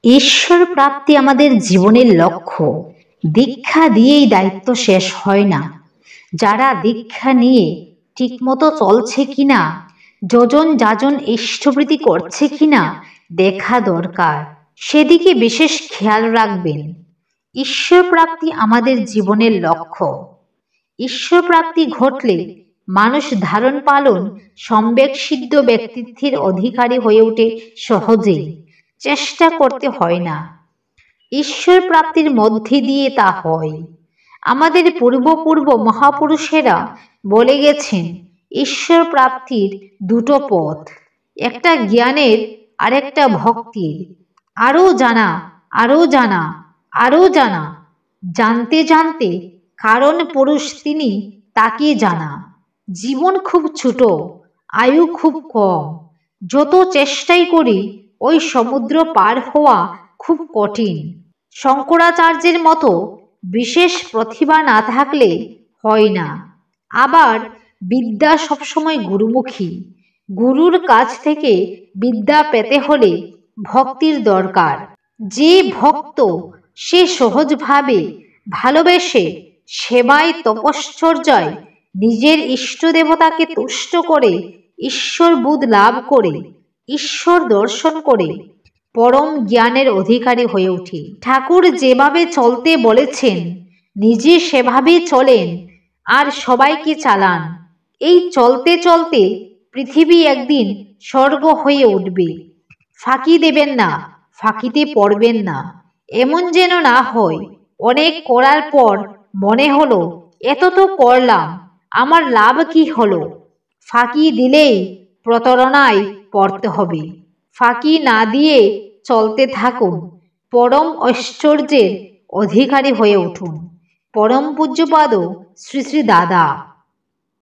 ঈশ্বর প্রাপ্তি আমাদের জীবনের লক্ষ্য। দীক্ষা দিয়েই দায়িত্ব শেষ হয় না। যারা দীক্ষা নিয়ে ঠিকমতো চলছে কিনা, যজন যাজন ইষ্টপ্রীতি করছে কিনা দেখা দরকার, সেদিকে বিশেষ খেয়াল রাখবেন। ঈশ্বর প্রাপ্তি আমাদের জীবনের লক্ষ্য। ঈশ্বর প্রাপ্তি ঘটলে মানুষ ধারণ পালন সম্বেক সিদ্ধ ব্যক্তিত্বের অধিকারী হয়ে ওঠে সহজেই, চেষ্টা করতে হয় না। ঈশ্বর প্রাপ্তির মধ্যে দিয়ে তা হয়। আমাদের পূর্ব মহাপুরুষেরা বলে গেছেন, ঈশ্বর প্রাপ্তির দুটো পথ, একটা জ্ঞানের আর একটা ভক্তির। আরও জানা, আরও জানা, আরও জানা, জানতে জানতে কারণ পুরুষ তিনি, তাকে জানা। জীবন খুব ছোট, আয়ু খুব কম। যত চেষ্টাই করি ওই সমুদ্র পার হওয়া খুব কঠিন। শঙ্করাচার্যের মতো বিশেষ প্রতিভা না থাকলে হয় না। আবার বিদ্যা সবসময় গুরুমুখী। গুরুর কাছ থেকে বিদ্যা পেতে হলে ভক্তির দরকার। যে ভক্ত সে সহজভাবে ভালোবেসে সেবায় তপশ্চর্যায় নিজের ইষ্ট দেবতাকে তুষ্ট করে ঈশ্বর বোধ লাভ করে, ঈশ্বর দর্শন করে পরম জ্ঞানের অধিকারী হয়ে ওঠে। ঠাকুর যেভাবে চলতে বলেছেন নিজে সেভাবে চলেন আর সবাইকে চালান। এই চলতে চলতে পৃথিবী একদিন স্বর্গ হয়ে উঠবে। ফাঁকি দেবেন না, ফাঁকিতে পড়বেন না। এমন যেন না হয় অনেক করার পর মনে হলো এত তো করলাম, আমার লাভ কি হলো। ফাঁকি দিলেই প্রতারণায় পড়তে হবে। ফাঁকি না দিয়ে চলতে থাকুন, পরম ঐশ্বর্যের অধিকারী হয়ে উঠুন। পরম পূজ্যপাদ শ্রী শ্রী দাদা।